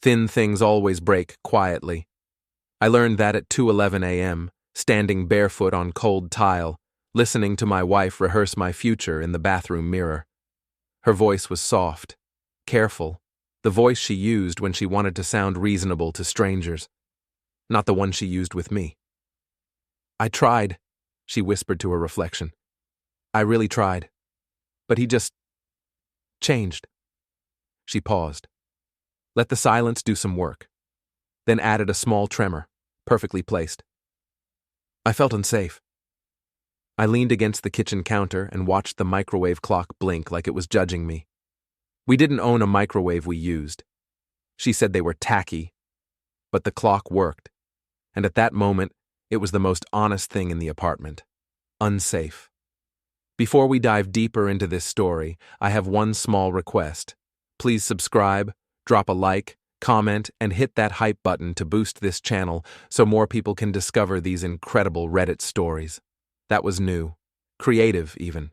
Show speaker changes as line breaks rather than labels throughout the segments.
Thin things always break quietly. I learned that at 2:11 a.m., standing barefoot on cold tile, listening to my wife rehearse my future in the bathroom mirror. Her voice was soft, careful, the voice she used when she wanted to sound reasonable to strangers, not the one she used with me. "I tried," she whispered to her reflection. "I really tried. But he just changed." She paused, let the silence do some work, then added a small tremor, perfectly placed. I felt unsafe. I leaned against the kitchen counter and watched the microwave clock blink like it was judging me. We didn't own a microwave we used. She said they were tacky, but the clock worked, and at that moment, it was the most honest thing in the apartment. Unsafe. Before we dive deeper into this story, I have one small request. Please subscribe, drop a like, comment, and hit that hype button to boost this channel so more people can discover these incredible Reddit stories. That was new, creative even.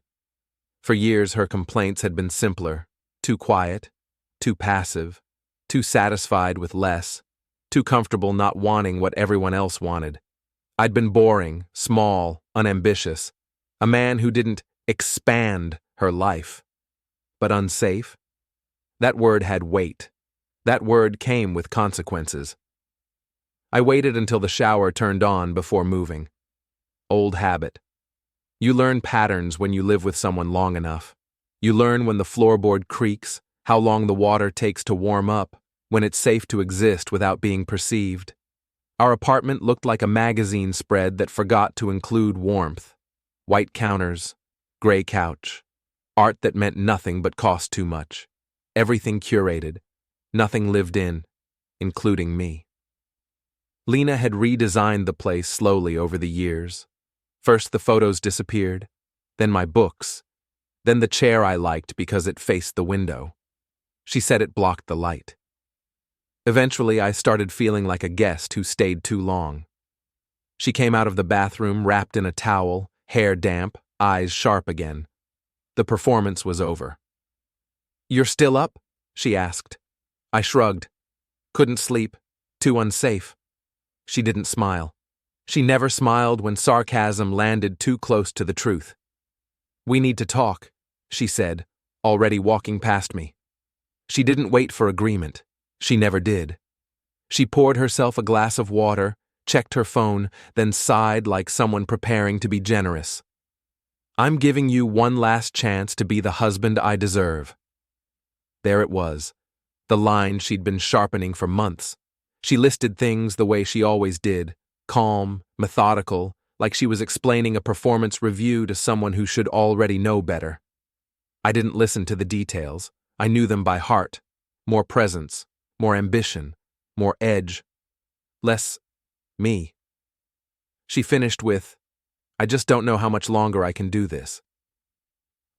For years, her complaints had been simpler: too quiet, too passive, too satisfied with less, too comfortable not wanting what everyone else wanted. I'd been boring, small, unambitious, a man who didn't expand her life. But unsafe? That word had weight. That word came with consequences. I waited until the shower turned on before moving. Old habit. You learn patterns when you live with someone long enough. You learn when the floorboard creaks, how long the water takes to warm up, when it's safe to exist without being perceived. Our apartment looked like a magazine spread that forgot to include warmth. White counters, gray couch, art that meant nothing but cost too much. Everything curated, nothing lived in, including me. Lena had redesigned the place slowly over the years. First the photos disappeared, then my books, then the chair I liked because it faced the window. She said it blocked the light. Eventually I started feeling like a guest who stayed too long. She came out of the bathroom wrapped in a towel, hair damp, eyes sharp again. The performance was over. "You're still up?" she asked. I shrugged. Couldn't sleep. Too unsafe. She didn't smile. She never smiled when sarcasm landed too close to the truth. "We need to talk," she said, already walking past me. She didn't wait for agreement. She never did. She poured herself a glass of water, checked her phone, then sighed like someone preparing to be generous. "I'm giving you one last chance to be the husband I deserve." There it was, the line she'd been sharpening for months. She listed things the way she always did, calm, methodical, like she was explaining a performance review to someone who should already know better. I didn't listen to the details. I knew them by heart. More presence, more ambition, more edge, less me. She finished with, "I just don't know how much longer I can do this."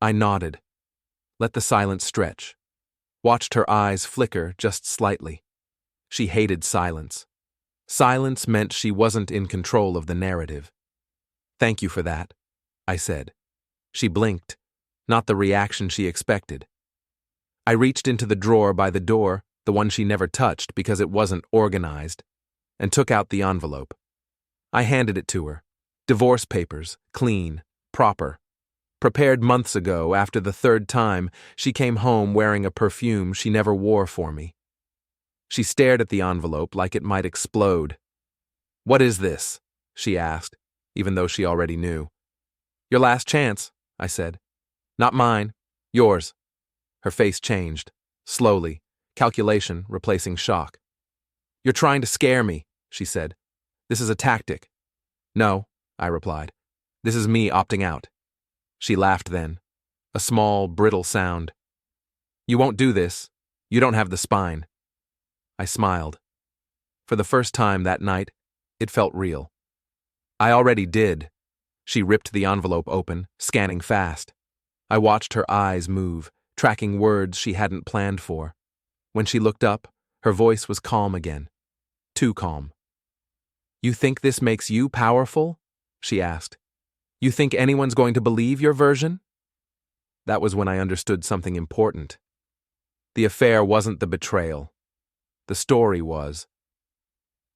I nodded, let the silence stretch, watched her eyes flicker just slightly. She hated silence. Silence meant she wasn't in control of the narrative. "Thank you for that," I said. She blinked, not the reaction she expected. I reached into the drawer by the door, the one she never touched because it wasn't organized, and took out the envelope. I handed it to her. Divorce papers, clean, proper. Prepared months ago after the third time she came home wearing a perfume she never wore for me. She stared at the envelope like it might explode. "What is this?" she asked, even though she already knew. "Your last chance," I said. "Not mine, yours." Her face changed, slowly, calculation replacing shock. "You're trying to scare me," she said. "This is a tactic." "No," I replied. "This is me opting out." She laughed then, a small, brittle sound. "You won't do this. You don't have the spine." I smiled. For the first time that night, it felt real. "I already did." She ripped the envelope open, scanning fast. I watched her eyes move, tracking words she hadn't planned for. When she looked up, her voice was calm again. Too calm. "You think this makes you powerful?" she asked. "You think anyone's going to believe your version?" That was when I understood something important. The affair wasn't the betrayal. The story was.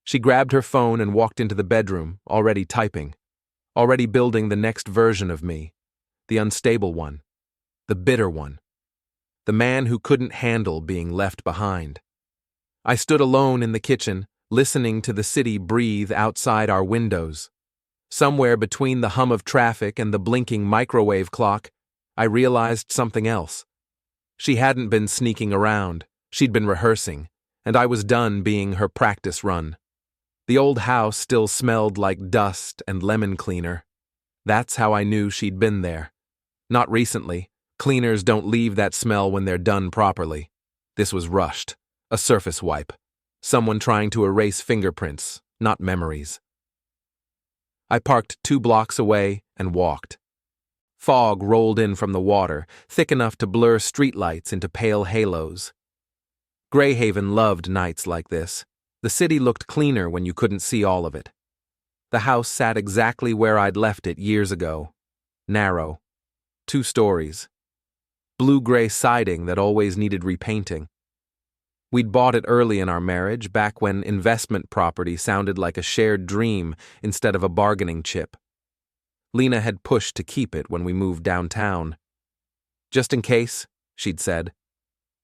She grabbed her phone and walked into the bedroom, already typing, already building the next version of me, the unstable one, the bitter one, the man who couldn't handle being left behind. I stood alone in the kitchen, listening to the city breathe outside our windows. Somewhere between the hum of traffic and the blinking microwave clock, I realized something else. She hadn't been sneaking around, she'd been rehearsing, and I was done being her practice run. The old house still smelled like dust and lemon cleaner. That's how I knew she'd been there. Not recently. Cleaners don't leave that smell when they're done properly. This was rushed. A surface wipe. Someone trying to erase fingerprints, not memories. I parked 2 blocks away and walked. Fog rolled in from the water, thick enough to blur streetlights into pale halos. Greyhaven loved nights like this. The city looked cleaner when you couldn't see all of it. The house sat exactly where I'd left it years ago. Narrow. 2 stories. Blue-gray siding that always needed repainting. We'd bought it early in our marriage, back when investment property sounded like a shared dream instead of a bargaining chip. Lena had pushed to keep it when we moved downtown. Just in case, she'd said.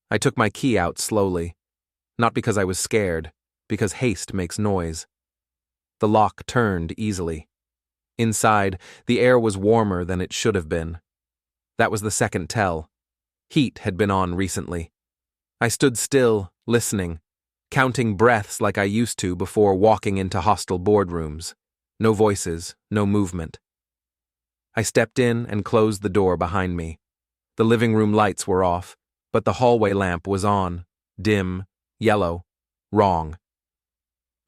I took my key out slowly. Not because I was scared, because haste makes noise. The lock turned easily. Inside, the air was warmer than it should have been. That was the second tell. Heat had been on recently. I stood still, listening, counting breaths like I used to before walking into hostile boardrooms. No voices, no movement. I stepped in and closed the door behind me. The living room lights were off, but the hallway lamp was on, dim, yellow, wrong.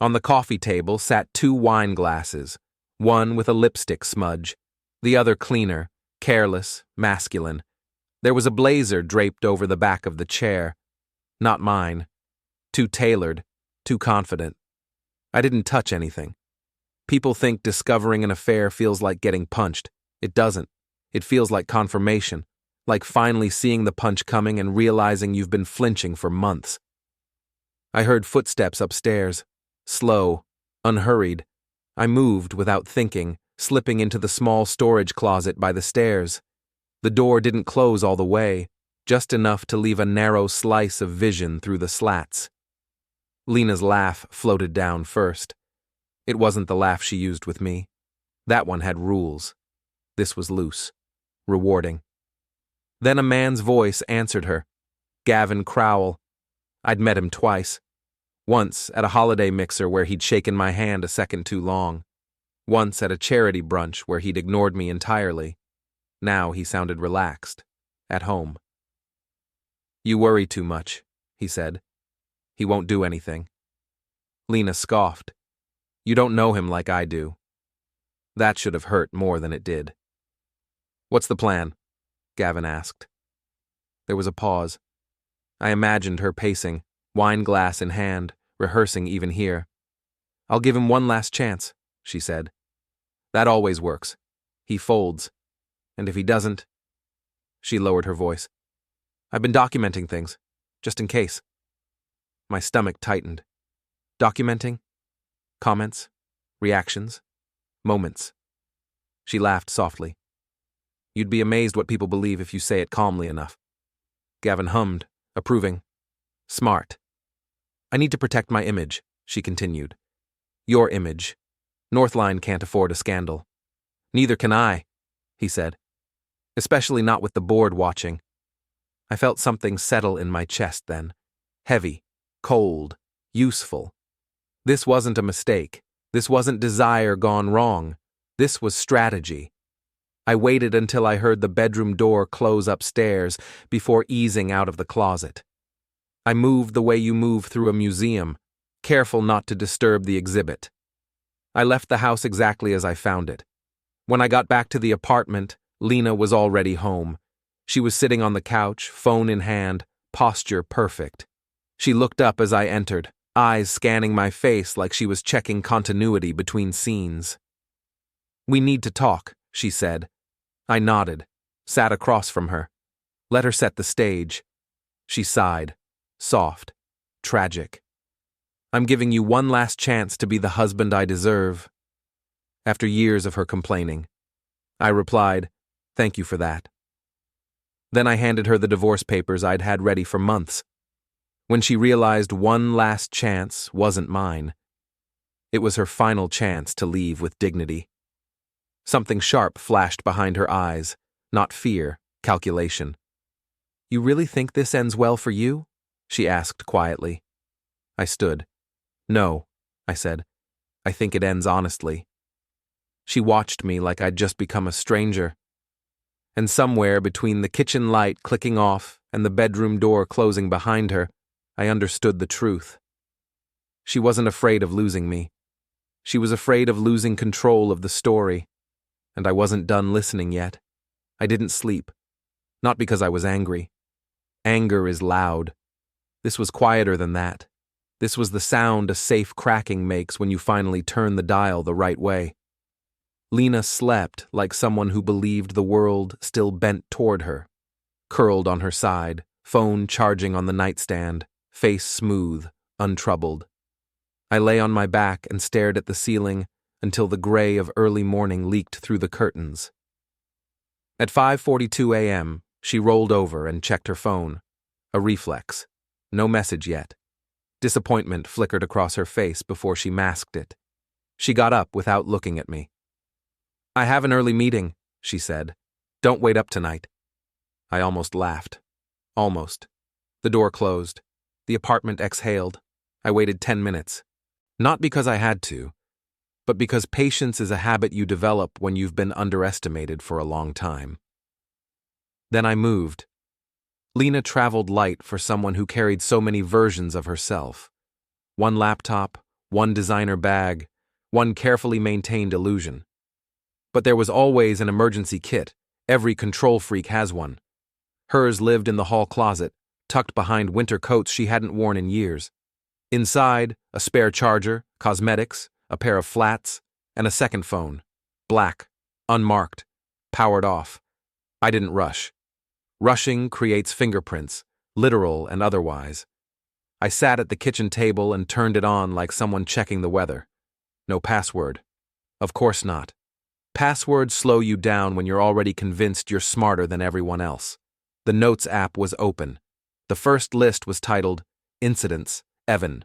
On the coffee table sat 2 wine glasses, one with a lipstick smudge, the other cleaner, careless, masculine. There was a blazer draped over the back of the chair. Not mine. Too tailored, too confident. I didn't touch anything. People think discovering an affair feels like getting punched. It doesn't. It feels like confirmation, like finally seeing the punch coming and realizing you've been flinching for months. I heard footsteps upstairs, slow, unhurried. I moved without thinking, slipping into the small storage closet by the stairs. The door didn't close all the way, just enough to leave a narrow slice of vision through the slats. Lena's laugh floated down first. It wasn't the laugh she used with me. That one had rules. This was loose, rewarding. Then a man's voice answered her. Gavin Crowell. I'd met him twice. Once at a holiday mixer where he'd shaken my hand a second too long. Once at a charity brunch where he'd ignored me entirely. Now he sounded relaxed, at home. You worry too much, he said. He won't do anything. Lena scoffed. You don't know him like I do. That should have hurt more than it did. What's the plan? Gavin asked. There was a pause. I imagined her pacing, wine glass in hand, rehearsing even here. I'll give him one last chance, she said. That always works. He folds. And if he doesn't... She lowered her voice. I've been documenting things, just in case. My stomach tightened. Documenting? Comments? Reactions? Moments. She laughed softly. You'd be amazed what people believe if you say it calmly enough. Gavin hummed, approving. Smart. I need to protect my image, she continued. Your image. Northline can't afford a scandal. Neither can I, he said. Especially not with the board watching. I felt something settle in my chest then. Heavy, cold, useful. This wasn't a mistake. This wasn't desire gone wrong. This was strategy. I waited until I heard the bedroom door close upstairs before easing out of the closet. I moved the way you move through a museum, careful not to disturb the exhibit. I left the house exactly as I found it. When I got back to the apartment, Lena was already home. She was sitting on the couch, phone in hand, posture perfect. She looked up as I entered, eyes scanning my face like she was checking continuity between scenes. We need to talk, she said. I nodded, sat across from her. Let her set the stage. She sighed, soft, tragic. I'm giving you one last chance to be the husband I deserve. After years of her complaining, I replied, "Thank you for that." Then I handed her the divorce papers I'd had ready for months. When she realized one last chance wasn't mine, it was her final chance to leave with dignity. Something sharp flashed behind her eyes, not fear, calculation. "You really think this ends well for you?" she asked quietly. I stood. "No," I said. "I think it ends honestly." She watched me like I'd just become a stranger. And somewhere between the kitchen light clicking off and the bedroom door closing behind her, I understood the truth. She wasn't afraid of losing me. She was afraid of losing control of the story. And I wasn't done listening yet. I didn't sleep. Not because I was angry. Anger is loud. This was quieter than that. This was the sound a safe cracking makes when you finally turn the dial the right way. Lena slept like someone who believed the world still bent toward her, curled on her side, phone charging on the nightstand, face smooth, untroubled. I lay on my back and stared at the ceiling until the gray of early morning leaked through the curtains. At 5:42 a.m., she rolled over and checked her phone. A reflex. No message yet. Disappointment flickered across her face before she masked it. She got up without looking at me. "I have an early meeting," she said. "Don't wait up tonight." I almost laughed. Almost. The door closed. The apartment exhaled. I waited 10 minutes. Not because I had to, but because patience is a habit you develop when you've been underestimated for a long time. Then I moved. Lena traveled light for someone who carried so many versions of herself. One laptop, one designer bag, one carefully maintained illusion. But there was always an emergency kit. Every control freak has one. Hers lived in the hall closet, tucked behind winter coats she hadn't worn in years. Inside, a spare charger, cosmetics, a pair of flats, and a second phone. Black, unmarked, powered off. I didn't rush. Rushing creates fingerprints, literal and otherwise. I sat at the kitchen table and turned it on like someone checking the weather. No password. Of course not. Passwords slow you down when you're already convinced you're smarter than everyone else. The Notes app was open. The first list was titled, Incidents, Evan.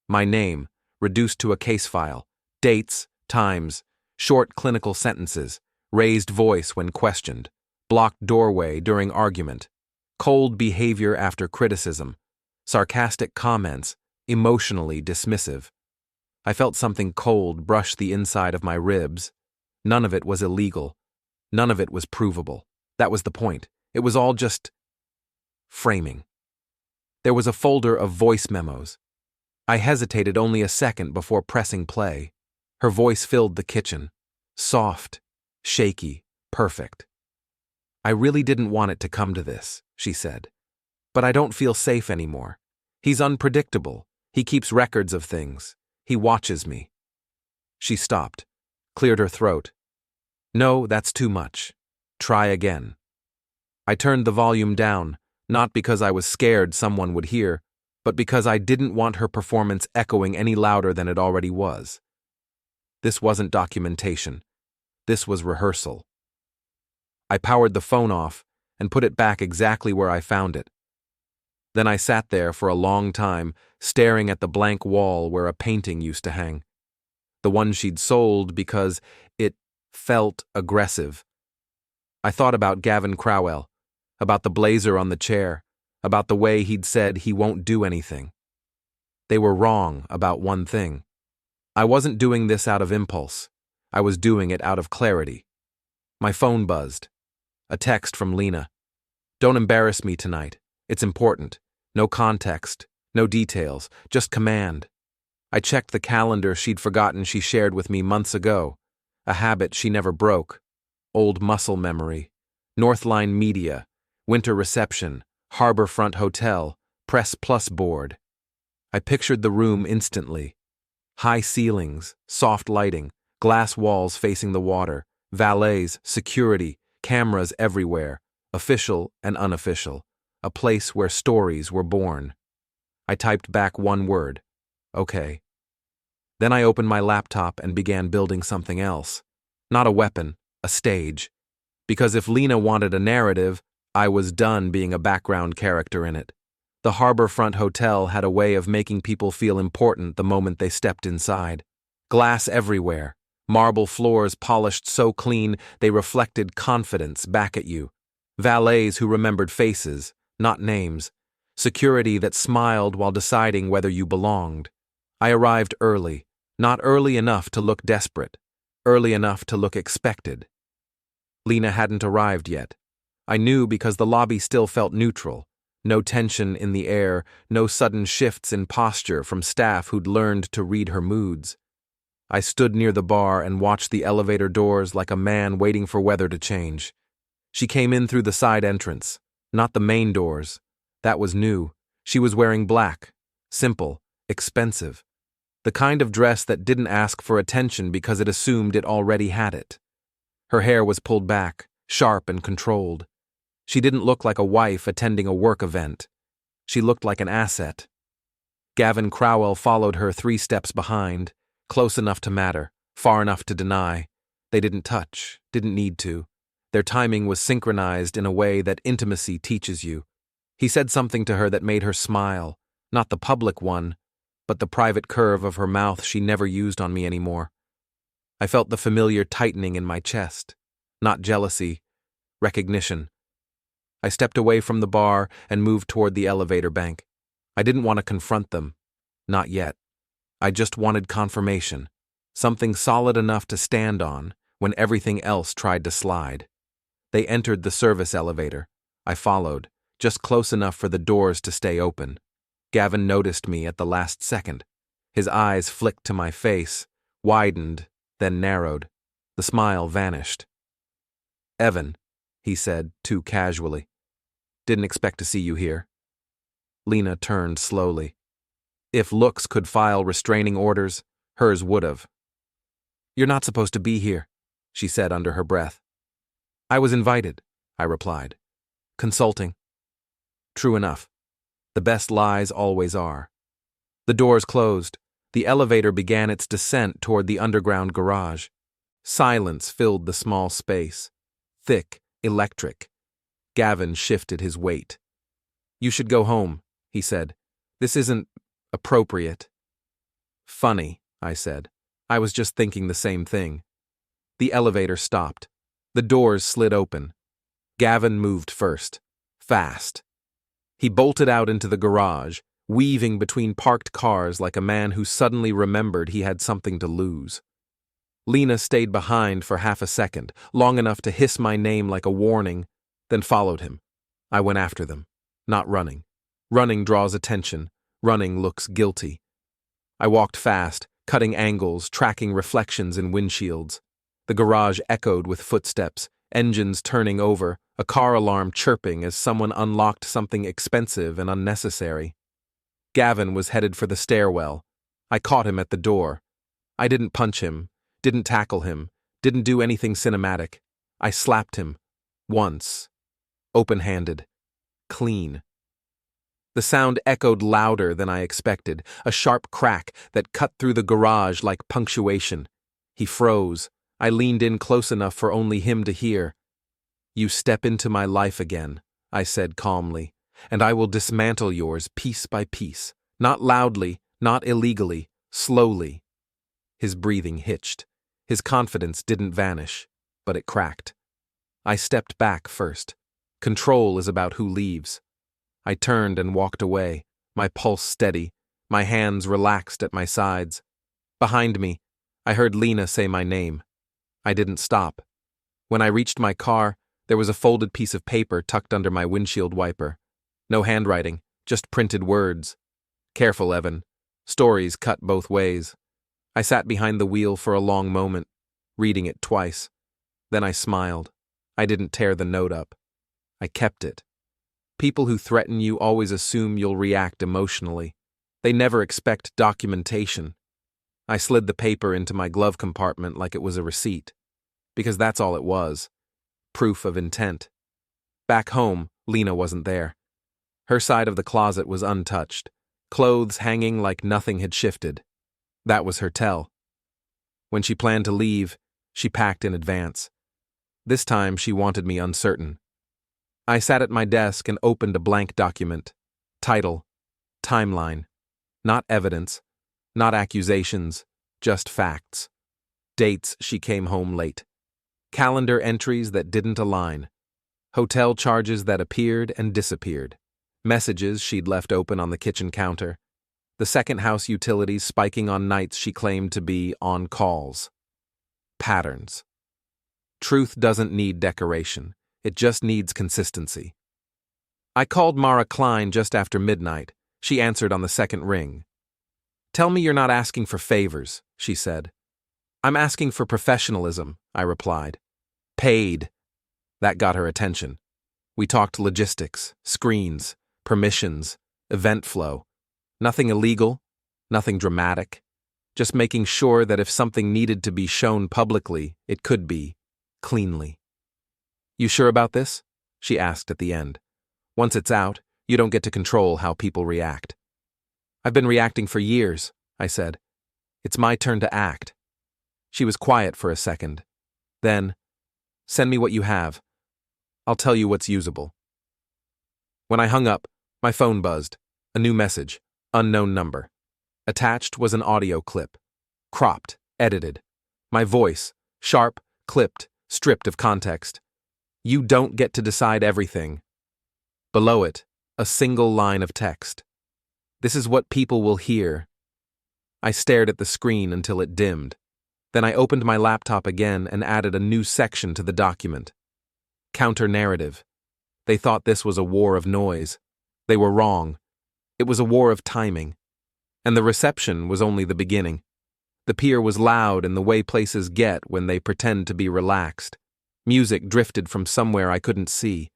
My name, reduced to a case file, dates, times, short clinical sentences, raised voice when questioned, blocked doorway during argument, cold behavior after criticism, sarcastic comments, emotionally dismissive. I felt something cold brush the inside of my ribs. None of it was illegal. None of it was provable. That was the point. It was all just framing. There was a folder of voice memos. I hesitated only a second before pressing play. Her voice filled the kitchen. Soft, shaky, perfect. "I really didn't want it to come to this," she said. "But I don't feel safe anymore. He's unpredictable. He keeps records of things. He watches me." She stopped, cleared her throat. "No, that's too much. Try again." I turned the volume down, not because I was scared someone would hear, but because I didn't want her performance echoing any louder than it already was. This wasn't documentation. This was rehearsal. I powered the phone off and put it back exactly where I found it. Then I sat there for a long time, staring at the blank wall where a painting used to hang. The one she'd sold because it felt aggressive. I thought about Gavin Crowell, about the blazer on the chair, about the way he'd said he won't do anything. They were wrong about one thing. I wasn't doing this out of impulse. I was doing it out of clarity. My phone buzzed. A text from Lena. "Don't embarrass me tonight. It's important. No context, no details, just command." I checked the calendar she'd forgotten she shared with me months ago. A habit she never broke. Old muscle memory. Northline Media. Winter reception. Harborfront Hotel. Press Plus board. I pictured the room instantly. High ceilings, soft lighting, glass walls facing the water, valets, security, cameras everywhere, official and unofficial, a place where stories were born. I typed back one word. Okay. Then I opened my laptop and began building something else. Not a weapon, a stage. Because if Lena wanted a narrative, I was done being a background character in it. The Harborfront Hotel had a way of making people feel important the moment they stepped inside. Glass everywhere, marble floors polished so clean they reflected confidence back at you. Valets who remembered faces, not names. Security that smiled while deciding whether you belonged. I arrived early, not early enough to look desperate, early enough to look expected. Lena hadn't arrived yet. I knew because the lobby still felt neutral. No tension in the air, no sudden shifts in posture from staff who'd learned to read her moods. I stood near the bar and watched the elevator doors like a man waiting for weather to change. She came in through the side entrance, not the main doors. That was new. She was wearing black, simple, expensive. The kind of dress that didn't ask for attention because it assumed it already had it. Her hair was pulled back, sharp and controlled. She didn't look like a wife attending a work event. She looked like an asset. Gavin Crowell followed her 3 steps behind, close enough to matter, far enough to deny. They didn't touch, didn't need to. Their timing was synchronized in a way that intimacy teaches you. He said something to her that made her smile, not the public one, but the private curve of her mouth she never used on me anymore. I felt the familiar tightening in my chest, not jealousy, recognition. I stepped away from the bar and moved toward the elevator bank. I didn't want to confront them. Not yet. I just wanted confirmation, something solid enough to stand on when everything else tried to slide. They entered the service elevator. I followed, just close enough for the doors to stay open. Gavin noticed me at the last second. His eyes flicked to my face, widened, then narrowed. The smile vanished. "Evan," he said, too casually. "Didn't expect to see you here." Lena turned slowly. If looks could file restraining orders, hers would have. "You're not supposed to be here," she said under her breath. "I was invited," I replied. "Consulting." True enough. The best lies always are. The doors closed. The elevator began its descent toward the underground garage. Silence filled the small space. Thick, electric. Gavin shifted his weight. "You should go home," he said. "This isn't appropriate." "Funny," I said. I was just thinking the same thing. The elevator stopped. The doors slid open. Gavin moved first. Fast. He bolted out into the garage, weaving between parked cars like a man who suddenly remembered he had something to lose. Lena stayed behind for half a second, long enough to hiss my name like a warning, then followed him. I went after them, not running. Running draws attention. Running looks guilty. I walked fast, cutting angles, tracking reflections in windshields. The garage echoed with footsteps, engines turning over, a car alarm chirping as someone unlocked something expensive and unnecessary. Gavin was headed for the stairwell. I caught him at the door. I didn't punch him, didn't tackle him, didn't do anything cinematic. I slapped him. Once. Open-handed. Clean. The sound echoed louder than I expected, a sharp crack that cut through the garage like punctuation. He froze. I leaned in close enough for only him to hear. "You step into my life again," I said calmly, "and I will dismantle yours piece by piece. Not loudly, not illegally, slowly." His breathing hitched. His confidence didn't vanish, but it cracked. I stepped back first. Control is about who leaves. I turned and walked away, my pulse steady, my hands relaxed at my sides. Behind me, I heard Lena say my name. I didn't stop. When I reached my car, there was a folded piece of paper tucked under my windshield wiper. No handwriting, just printed words. "Careful, Evan. Stories cut both ways." I sat behind the wheel for a long moment, reading it twice. Then I smiled. I didn't tear the note up. I kept it. People who threaten you always assume you'll react emotionally. They never expect documentation. I slid the paper into my glove compartment like it was a receipt. Because that's all it was. Proof of intent. Back home, Lena wasn't there. Her side of the closet was untouched. clothes hanging like nothing had shifted. That was her tell. When she planned to leave, she packed in advance. This time she wanted me uncertain. I sat at my desk and opened a blank document. Title, timeline. Not evidence, not accusations, just facts. Dates she came home late. Calendar entries that didn't align. Hotel charges that appeared and disappeared. Messages she'd left open on the kitchen counter. The second house utilities spiking on nights she claimed to be on calls. Patterns. Truth doesn't need decoration. It just needs consistency. I called Mara Klein just after midnight. She answered on the second ring. "Tell me you're not asking for favors," she said. "I'm asking for professionalism," I replied. "Paid." That got her attention. We talked logistics, screens, permissions, event flow. Nothing illegal, nothing dramatic. Just making sure that if something needed to be shown publicly, it could be, cleanly. "You sure about this?" she asked at the end. "Once it's out, you don't get to control how people react." "I've been reacting for years," I said. "It's my turn to act." She was quiet for a second. Then, "Send me what you have. I'll tell you what's usable." When I hung up, my phone buzzed. A new message. Unknown number. Attached was an audio clip. Cropped, edited. My voice, sharp, clipped, stripped of context. "You don't get to decide everything." Below it, a single line of text. "This is what people will hear." I stared at the screen until it dimmed. Then I opened my laptop again and added a new section to the document. Counter-narrative. They thought this was a war of noise. They were wrong. It was a war of timing. And the reception was only the beginning. The pier was loud in the way places get when they pretend to be relaxed. Music drifted from somewhere I couldn't see.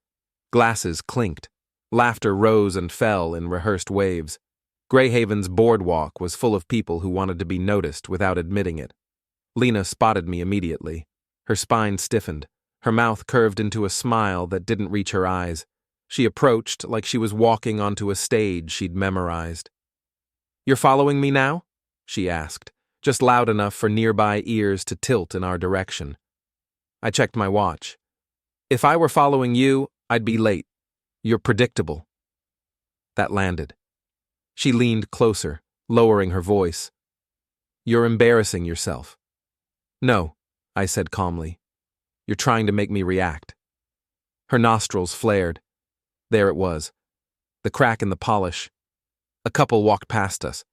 Glasses clinked. Laughter rose and fell in rehearsed waves. Greyhaven's boardwalk was full of people who wanted to be noticed without admitting it. Lena spotted me immediately. Her spine stiffened. Her mouth curved into a smile that didn't reach her eyes. She approached like she was walking onto a stage she'd memorized. "You're following me now?" she asked, just loud enough for nearby ears to tilt in our direction. I checked my watch. "If I were following you, I'd be late. You're predictable." That landed. She leaned closer, lowering her voice. "You're embarrassing yourself." "No," I said calmly. "You're trying to make me react." Her nostrils flared. There it was. The crack in the polish. A couple walked past us.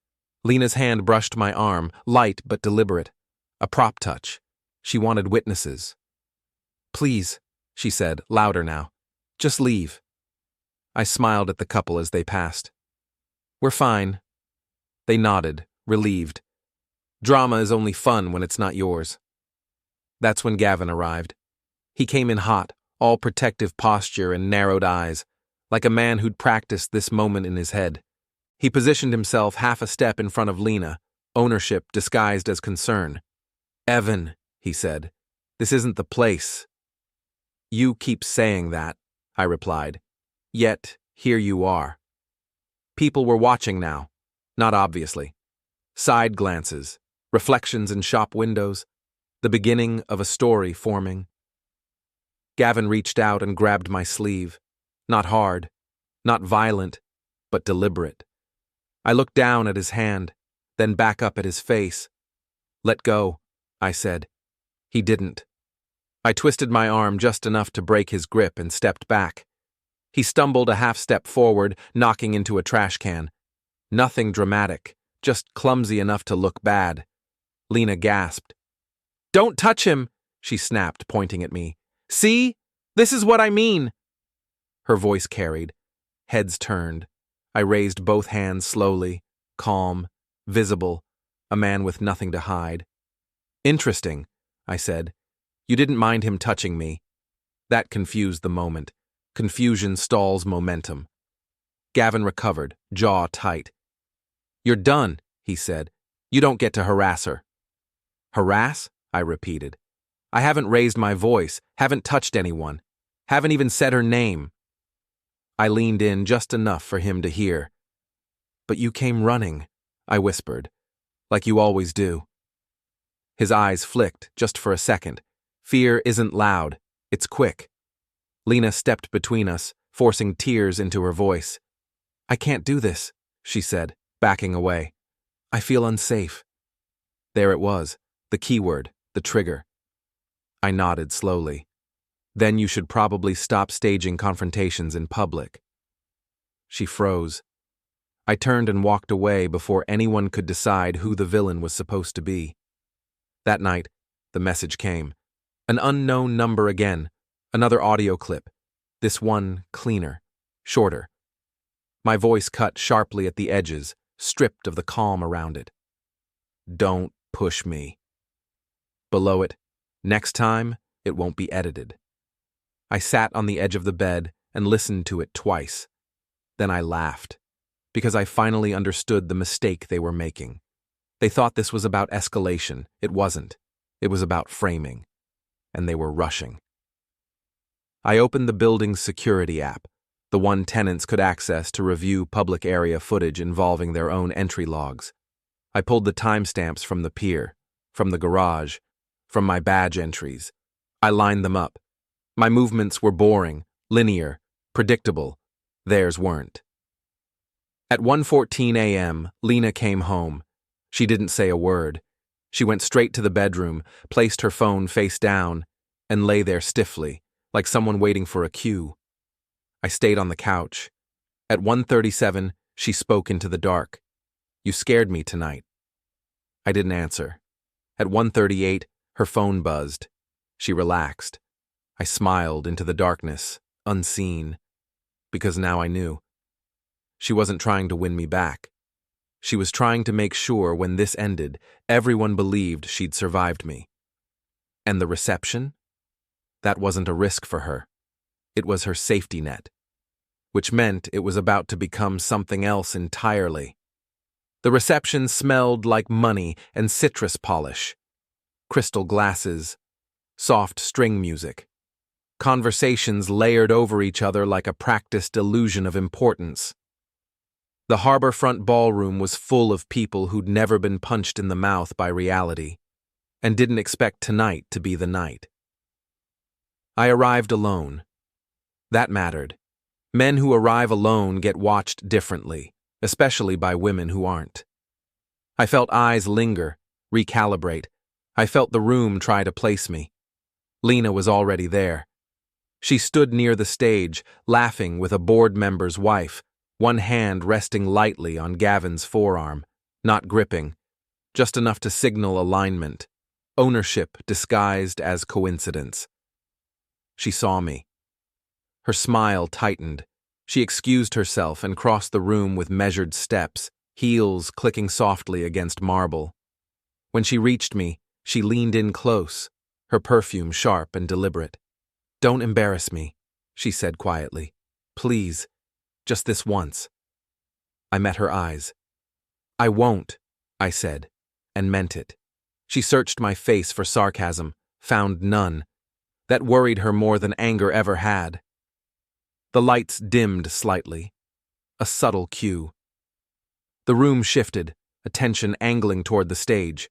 Lena's hand brushed my arm, light but deliberate. A prop touch. She wanted witnesses. "Please," she said, louder now. "Just leave." I smiled at the couple as they passed. "We're fine." They nodded, relieved. Drama is only fun when it's not yours. That's when Gavin arrived. He came in hot, all protective posture and narrowed eyes, like a man who'd practiced this moment in his head. He positioned himself half a step in front of Lena, ownership disguised as concern. "Evan," he said, "this isn't the place." "You keep saying that," I replied. "Yet, here you are." People were watching now, not obviously. Side glances, reflections in shop windows, the beginning of a story forming. Gavin reached out and grabbed my sleeve. Not hard, not violent, but deliberate. I looked down at his hand, then back up at his face. "Let go," I said. He didn't. I twisted my arm just enough to break his grip and stepped back. He stumbled a half step forward, knocking into a trash can. Nothing dramatic, just clumsy enough to look bad. Lena gasped. "Don't touch him," she snapped, pointing at me. "See? This is what I mean." Her voice carried. Heads turned. I raised both hands slowly, calm, visible, a man with nothing to hide. "Interesting," I said. "You didn't mind him touching me." That confused the moment. Confusion stalls momentum. Gavin recovered, jaw tight. "You're done," he said. "You don't get to harass her." "Harass?" I repeated. "I haven't raised my voice, haven't touched anyone, haven't even said her name." I leaned in just enough for him to hear. But you came running, I whispered, like you always do. His eyes flicked, just for a second. Fear isn't loud, it's quick. Lena stepped between us, forcing tears into her voice. I can't do this, she said, backing away. I feel unsafe. There it was, the keyword, the trigger. I nodded slowly. Then you should probably stop staging confrontations in public. She froze. I turned and walked away before anyone could decide who the villain was supposed to be. That night, the message came. An unknown number again, another audio clip. This one cleaner, shorter. My voice cut sharply at the edges, stripped of the calm around it. Don't push me. Below it, next time, it won't be edited. I sat on the edge of the bed and listened to it twice. Then I laughed, because I finally understood the mistake they were making. They thought this was about escalation. It wasn't. It was about framing. And they were rushing. I opened the building's security app, the one tenants could access to review public area footage involving their own entry logs. I pulled the timestamps from the pier, from the garage, from my badge entries. I lined them up. My movements were boring, linear, predictable. Theirs weren't. At 1:14 a.m., Lena came home. She didn't say a word. She went straight to the bedroom, placed her phone face down, and lay there stiffly, like someone waiting for a cue. I stayed on the couch. At 1:37, she spoke into the dark. You scared me tonight. I didn't answer. At 1:38, her phone buzzed. She relaxed. I smiled into the darkness, unseen, because now I knew. She wasn't trying to win me back. She was trying to make sure when this ended, everyone believed she'd survived me. And the reception? That wasn't a risk for her. It was her safety net, which meant it was about to become something else entirely. The reception smelled like money and citrus polish, crystal glasses, soft string music, conversations layered over each other like a practiced illusion of importance. The harborfront ballroom was full of people who'd never been punched in the mouth by reality, and didn't expect tonight to be the night. I arrived alone. That mattered. Men who arrive alone get watched differently, especially by women who aren't. I felt eyes linger, recalibrate. I felt the room try to place me. Lena was already there. She stood near the stage, laughing with a board member's wife, one hand resting lightly on Gavin's forearm, not gripping, just enough to signal alignment, ownership disguised as coincidence. She saw me. Her smile tightened. She excused herself and crossed the room with measured steps, heels clicking softly against marble. When she reached me, she leaned in close, her perfume sharp and deliberate. Don't embarrass me, she said quietly. Please, just this once. I met her eyes. I won't, I said, and meant it. She searched my face for sarcasm, found none. That worried her more than anger ever had. The lights dimmed slightly. A subtle cue. The room shifted, attention angling toward the stage.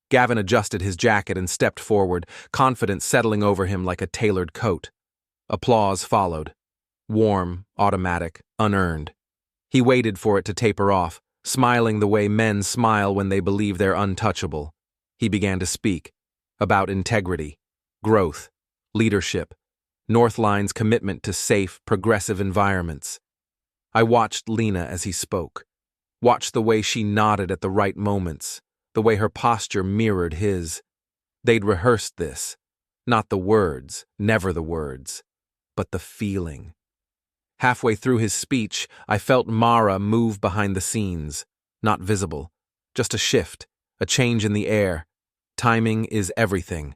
Gavin adjusted his jacket and stepped forward, confidence settling over him like a tailored coat. Applause followed. Warm, automatic, unearned. He waited for it to taper off, smiling the way men smile when they believe they're untouchable. He began to speak. About integrity, growth, leadership, Northline's commitment to safe, progressive environments. I watched Lena as he spoke. Watched the way she nodded at the right moments, the way her posture mirrored his. They'd rehearsed this. Not the words, never the words, but the feeling. Halfway through his speech, I felt Mara move behind the scenes, not visible, just a shift, a change in the air. Timing is everything.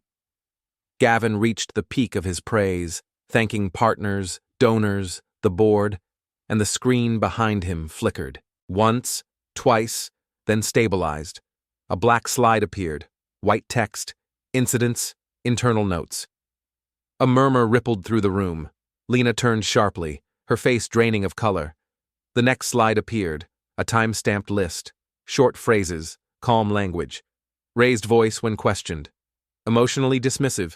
Gavin reached the peak of his praise, thanking partners, donors, the board, and the screen behind him flickered. Once, twice, then stabilized. A black slide appeared, white text, incidents, internal notes. A murmur rippled through the room. Lena turned sharply, her face draining of color. The next slide appeared, A time-stamped list, short phrases, calm language, raised voice when questioned, emotionally dismissive,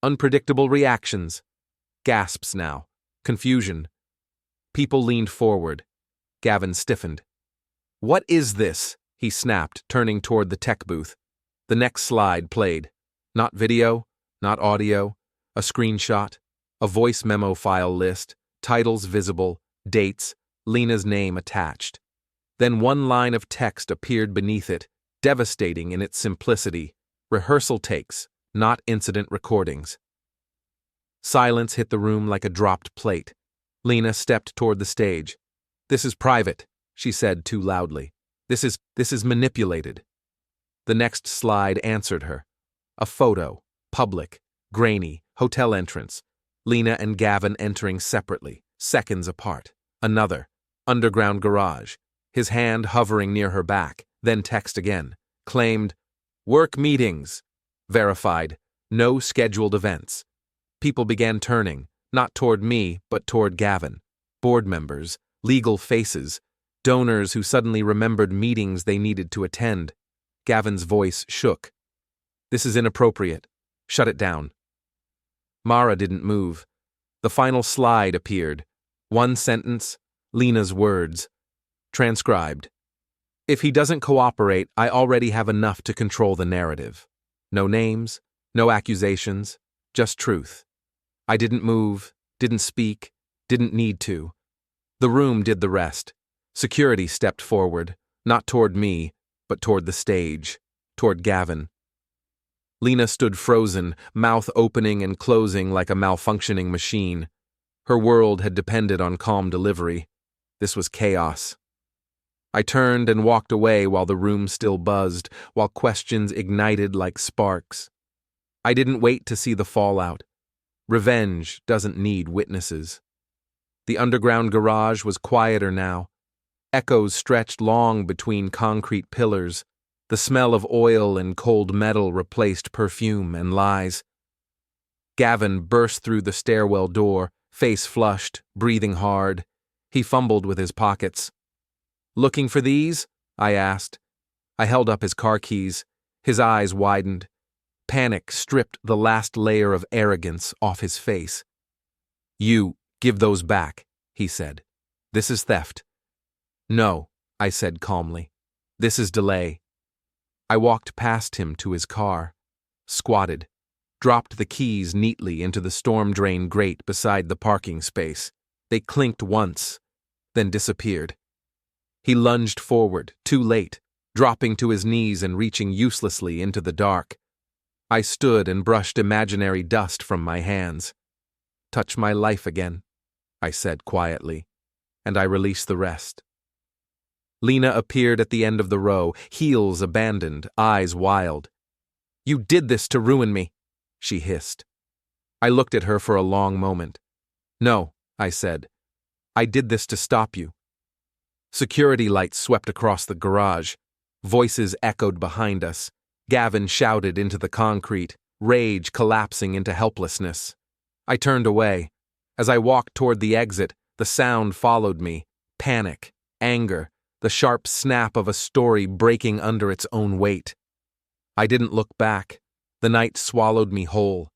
unpredictable reactions, gasps now, confusion. People leaned forward. Gavin stiffened. "What is this?" he snapped, turning toward the tech booth. The next slide played. Not video, not audio, a screenshot, a voice memo file list, titles visible, dates, Lena's name attached. Then one line of text appeared beneath it, devastating in its simplicity. Rehearsal takes, not incident recordings. Silence hit the room like a dropped plate. Lena stepped toward the stage. "This is private," she said too loudly. This is manipulated." The next slide answered her. A photo, public, grainy, hotel entrance. Lena and Gavin entering separately, seconds apart. Another, underground garage. His hand hovering near her back, then text again. Claimed, "Work meetings." Verified, "No scheduled events." People began turning, not toward me, but toward Gavin. Board members, legal faces, donors who suddenly remembered meetings they needed to attend. Gavin's voice shook. "This is inappropriate. Shut it down." Mara didn't move. The final slide appeared. One sentence, Lena's words. Transcribed. "If he doesn't cooperate, I already have enough to control the narrative. No names, no accusations, just truth. I didn't move, didn't speak, didn't need to. The room did the rest. Security stepped forward, not toward me, but toward the stage, toward Gavin. Lena stood frozen, mouth opening and closing like a malfunctioning machine. Her world had depended on calm delivery. This was chaos. I turned and walked away while the room still buzzed, while questions ignited like sparks. I didn't wait to see the fallout. Revenge doesn't need witnesses. The underground garage was quieter now. Echoes stretched long between concrete pillars. The smell of oil and cold metal replaced perfume and lies. Gavin burst through the stairwell door, face flushed, breathing hard. He fumbled with his pockets. "Looking for these?" I asked. I held up his car keys. His eyes widened. Panic stripped the last layer of arrogance off his face. "You, give those back," he said. "This is theft." "No," I said calmly. "This is delay." I walked past him to his car, squatted, dropped the keys neatly into the storm drain grate beside the parking space. They clinked once, then disappeared. He lunged forward, too late, dropping to his knees and reaching uselessly into the dark. I stood and brushed imaginary dust from my hands. "Touch my life again," I said quietly, and I released the rest. Lena appeared at the end of the row, heels abandoned, eyes wild. "You did this to ruin me," she hissed. I looked at her for a long moment. "No," I said. "I did this to stop you." Security lights swept across the garage. Voices echoed behind us. Gavin shouted into the concrete, rage collapsing into helplessness. I turned away. As I walked toward the exit, the sound followed me. Panic, anger, the sharp snap of a story breaking under its own weight. I didn't look back. The night swallowed me whole.